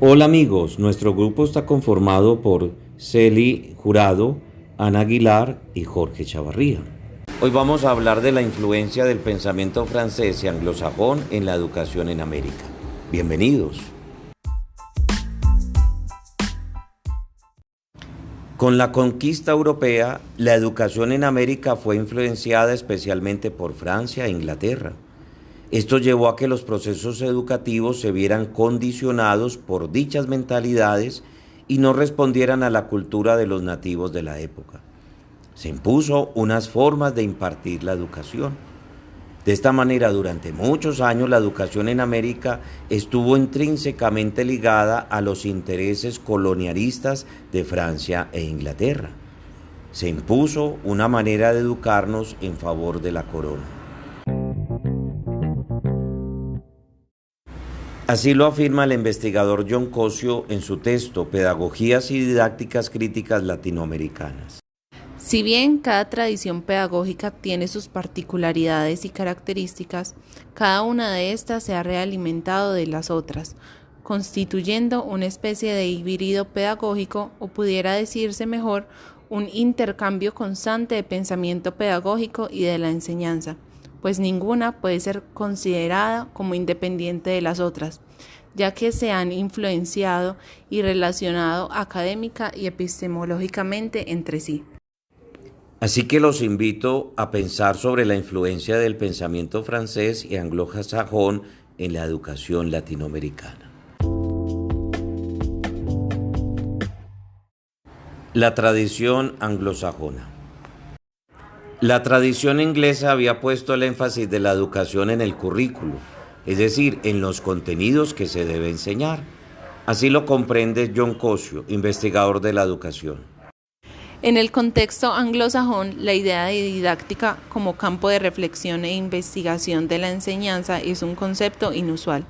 Hola amigos, nuestro grupo está conformado por Celi Jurado, Ana Aguilar y Jorge Chavarría. Hoy vamos a hablar de la influencia del pensamiento francés y anglosajón en la educación en América. Bienvenidos. Con la conquista europea, la educación en América fue influenciada especialmente por Francia e Inglaterra. Esto llevó a que los procesos educativos se vieran condicionados por dichas mentalidades y no respondieran a la cultura de los nativos de la época. Se impuso unas formas de impartir la educación. De esta manera, durante muchos años, la educación en América estuvo intrínsecamente ligada a los intereses colonialistas de Francia e Inglaterra. Se impuso una manera de educarnos en favor de la corona. Así lo afirma el investigador John Cosio en su texto Pedagogías y didácticas críticas latinoamericanas. Si bien cada tradición pedagógica tiene sus particularidades y características, cada una de estas se ha realimentado de las otras, constituyendo una especie de híbrido pedagógico, o pudiera decirse mejor, un intercambio constante de pensamiento pedagógico y de la enseñanza, pues ninguna puede ser considerada como independiente de las otras, ya que se han influenciado y relacionado académica y epistemológicamente entre sí. Así que los invito a pensar sobre la influencia del pensamiento francés y anglosajón en la educación latinoamericana. La tradición anglosajona. La tradición inglesa había puesto el énfasis de la educación en el currículo, es decir, en los contenidos que se debe enseñar. Así lo comprende John Cosio, investigador de la educación. En el contexto anglosajón, la idea de didáctica como campo de reflexión e investigación de la enseñanza es un concepto inusual,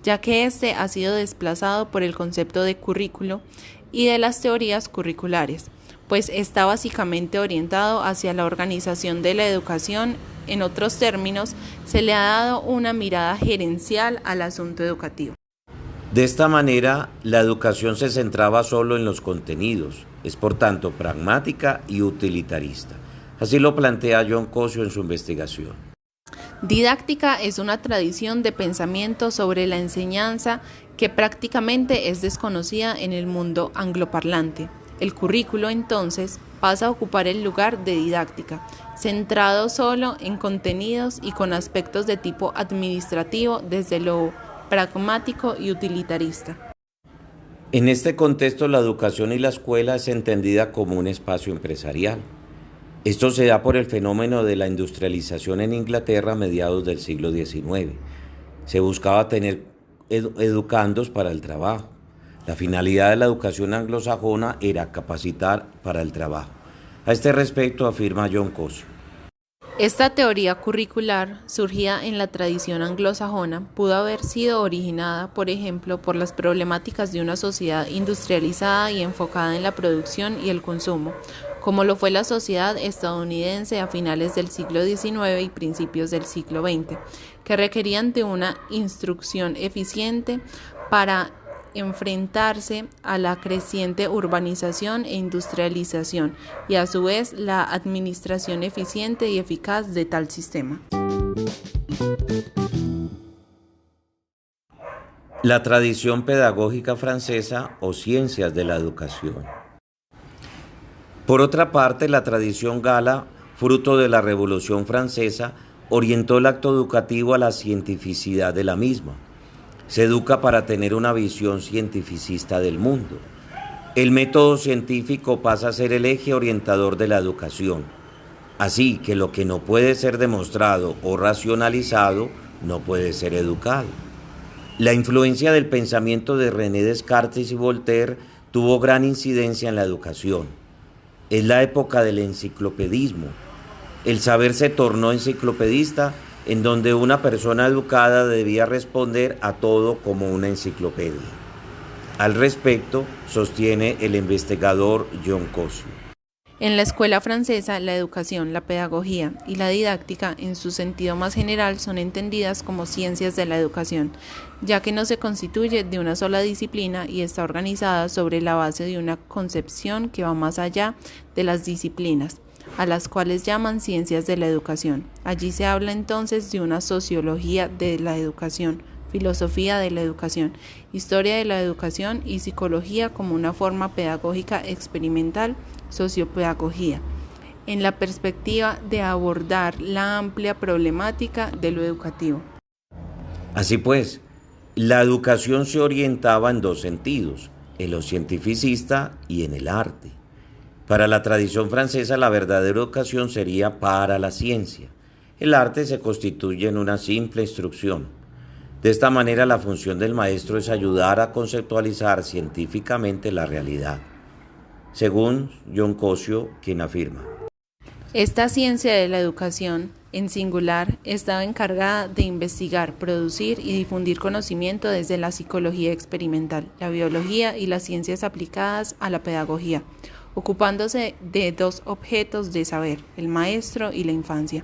ya que este ha sido desplazado por el concepto de currículo y de las teorías curriculares, pues está básicamente orientado hacia la organización de la educación. En otros términos, se le ha dado una mirada gerencial al asunto educativo. De esta manera, la educación se centraba solo en los contenidos, es por tanto pragmática y utilitarista. Así lo plantea John Cosio en su investigación. Didáctica es una tradición de pensamiento sobre la enseñanza que prácticamente es desconocida en el mundo angloparlante. El currículo, entonces, pasa a ocupar el lugar de didáctica, centrado solo en contenidos y con aspectos de tipo administrativo desde lo pragmático y utilitarista. En este contexto, la educación y la escuela es entendida como un espacio empresarial. Esto se da por el fenómeno de la industrialización en Inglaterra a mediados del siglo XIX. Se buscaba tener educandos para el trabajo. La finalidad de la educación anglosajona era capacitar para el trabajo. A este respecto afirma John Cosio. Esta teoría curricular, surgida en la tradición anglosajona, pudo haber sido originada, por ejemplo, por las problemáticas de una sociedad industrializada y enfocada en la producción y el consumo, como lo fue la sociedad estadounidense a finales del siglo XIX y principios del siglo XX, que requerían de una instrucción eficiente para enfrentarse a la creciente urbanización e industrialización y a su vez la administración eficiente y eficaz de tal sistema. La tradición pedagógica francesa o ciencias de la educación. Por otra parte, la tradición gala, fruto de la Revolución Francesa, orientó el acto educativo a la cientificidad de la misma. Se educa para tener una visión cientificista del mundo. El método científico pasa a ser el eje orientador de la educación. Así que lo que no puede ser demostrado o racionalizado no puede ser educado. La influencia del pensamiento de René Descartes y Voltaire tuvo gran incidencia en la educación. Es la época del enciclopedismo. El saber se tornó enciclopedista, en donde una persona educada debía responder a todo como una enciclopedia. Al respecto, sostiene el investigador John Cosio. En la escuela francesa, la educación, la pedagogía y la didáctica, en su sentido más general, son entendidas como ciencias de la educación, ya que no se constituye de una sola disciplina y está organizada sobre la base de una concepción que va más allá de las disciplinas, a las cuales llaman ciencias de la educación. Allí se habla entonces de una sociología de la educación, filosofía de la educación, historia de la educación y psicología como una forma pedagógica experimental, sociopedagogía, en la perspectiva de abordar la amplia problemática de lo educativo. Así pues, la educación se orientaba en dos sentidos, en lo cientificista y en el arte. Para la tradición francesa, la verdadera educación sería para la ciencia. El arte se constituye en una simple instrucción. De esta manera, la función del maestro es ayudar a conceptualizar científicamente la realidad, según John Cosio, quien afirma: Esta ciencia de la educación, en singular, estaba encargada de investigar, producir y difundir conocimiento desde la psicología experimental, la biología y las ciencias aplicadas a la pedagogía, ocupándose de dos objetos de saber, el maestro y la infancia,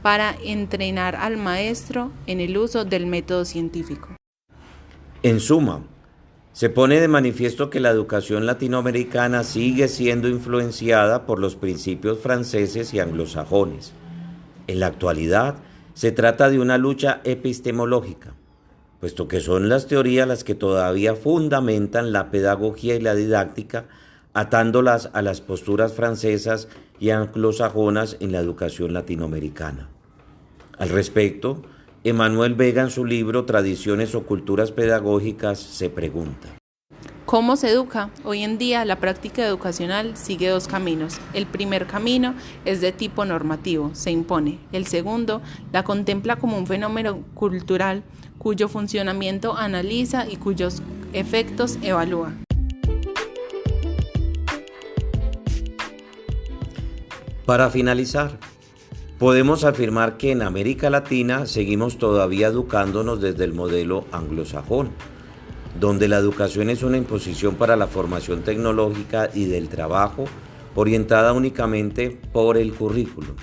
para entrenar al maestro en el uso del método científico. En suma, se pone de manifiesto que la educación latinoamericana sigue siendo influenciada por los principios franceses y anglosajones. En la actualidad, se trata de una lucha epistemológica, puesto que son las teorías las que todavía fundamentan la pedagogía y la didáctica, atándolas a las posturas francesas y anglosajonas en la educación latinoamericana. Al respecto, Emanuel Vega, en su libro Tradiciones o Culturas Pedagógicas, se pregunta: ¿cómo se educa? Hoy en día la práctica educacional sigue dos caminos. El primer camino es de tipo normativo, se impone. El segundo la contempla como un fenómeno cultural cuyo funcionamiento analiza y cuyos efectos evalúa. Para finalizar, podemos afirmar que en América Latina seguimos todavía educándonos desde el modelo anglosajón, donde la educación es una imposición para la formación tecnológica y del trabajo orientada únicamente por el currículum.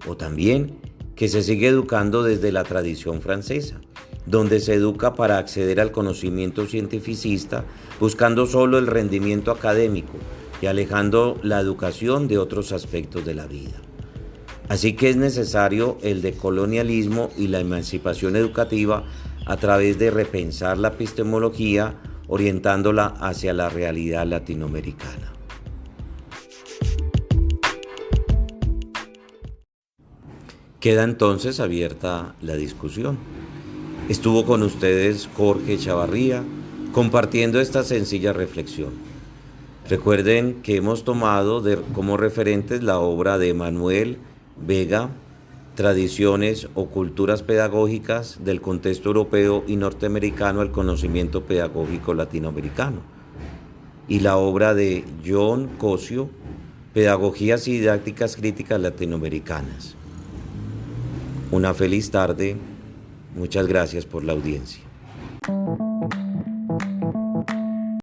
O también que se sigue educando desde la tradición francesa, donde se educa para acceder al conocimiento cientificista, buscando solo el rendimiento académico y alejando la educación de otros aspectos de la vida. Así que es necesario el decolonialismo y la emancipación educativa a través de repensar la epistemología, orientándola hacia la realidad latinoamericana. Queda entonces abierta la discusión. Estuvo con ustedes Jorge Chavarría compartiendo esta sencilla reflexión. Recuerden que hemos tomado como referentes la obra de Emanuel Vega, Tradiciones o Culturas Pedagógicas del contexto europeo y norteamericano al conocimiento pedagógico latinoamericano, y la obra de John Cosio, Pedagogías y Didácticas Críticas Latinoamericanas. Una feliz tarde. Muchas gracias por la audiencia.